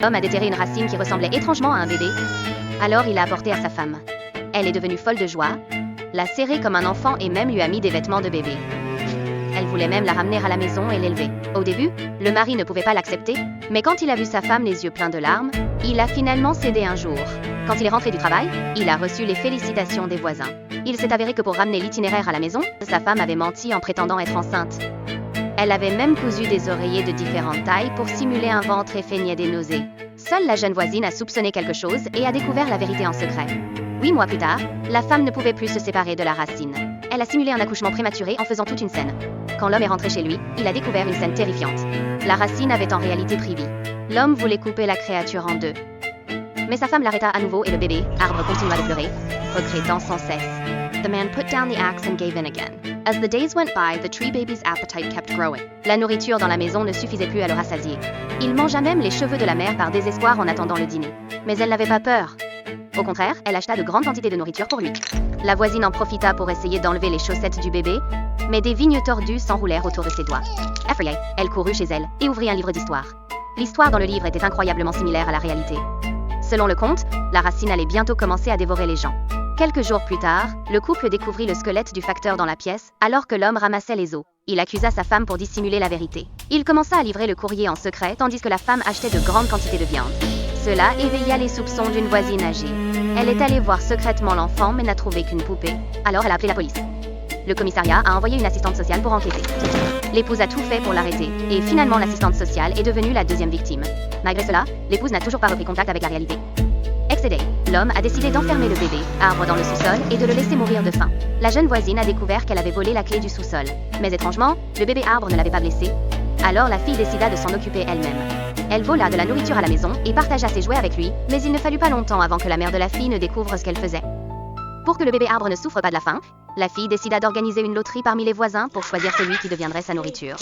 L'homme a déterré une racine qui ressemblait étrangement à un bébé. Alors il l'a apportée à sa femme. Elle est devenue folle de joie, l'a serrée comme un enfant et même lui a mis des vêtements de bébé. Elle voulait même la ramener à la maison et l'élever. Au début, le mari ne pouvait pas l'accepter, mais quand il a vu sa femme les yeux pleins de larmes, il a finalement cédé un jour. Quand il est rentré du travail, il a reçu les félicitations des voisins. Il s'est avéré que pour ramener l'itinéraire à la maison, sa femme avait menti en prétendant être enceinte. Elle avait même cousu des oreillers de différentes tailles pour simuler un ventre et feignait des nausées. Seule la jeune voisine a soupçonné quelque chose et a découvert la vérité en secret. 8 mois plus tard, la femme ne pouvait plus se séparer de la racine. Elle a simulé un accouchement prématuré en faisant toute une scène. Quand l'homme est rentré chez lui, il a découvert une scène terrifiante. La racine avait en réalité pris vie. L'homme voulait couper la créature en deux. Mais sa femme l'arrêta à nouveau et le bébé, arbre, continua de pleurer, regrettant sans cesse. The man put down the axe and gave in again. As the days went by, the tree baby's appetite kept growing. La nourriture dans la maison ne suffisait plus à le rassasier. Il mangea même les cheveux de la mère par désespoir en attendant le dîner. Mais elle n'avait pas peur. Au contraire, elle acheta de grandes quantités de nourriture pour lui. La voisine en profita pour essayer d'enlever les chaussettes du bébé, mais des vignes tordues s'enroulèrent autour de ses doigts. Effrayée, elle courut chez elle et ouvrit un livre d'histoire. L'histoire dans le livre était incroyablement similaire à la réalité. Selon le conte, la racine allait bientôt commencer à dévorer les gens. Quelques jours plus tard, le couple découvrit le squelette du facteur dans la pièce, alors que l'homme ramassait les os. Il accusa sa femme pour dissimuler la vérité. Il commença à livrer le courrier en secret, tandis que la femme achetait de grandes quantités de viande. Cela éveilla les soupçons d'une voisine âgée. Elle est allée voir secrètement l'enfant, mais n'a trouvé qu'une poupée. Alors elle a appelé la police. Le commissariat a envoyé une assistante sociale pour enquêter. L'épouse a tout fait pour l'arrêter, et finalement l'assistante sociale est devenue la deuxième victime. Malgré cela, l'épouse n'a toujours pas repris contact avec la réalité. Excédé, l'homme a décidé d'enfermer le bébé, arbre dans le sous-sol, et de le laisser mourir de faim. La jeune voisine a découvert qu'elle avait volé la clé du sous-sol. Mais étrangement, le bébé arbre ne l'avait pas blessé. Alors la fille décida de s'en occuper elle-même. Elle vola de la nourriture à la maison et partagea ses jouets avec lui, mais il ne fallut pas longtemps avant que la mère de la fille ne découvre ce qu'elle faisait. Pour que le bébé arbre ne souffre pas de la faim, la fille décida d'organiser une loterie parmi les voisins pour choisir celui qui deviendrait sa nourriture.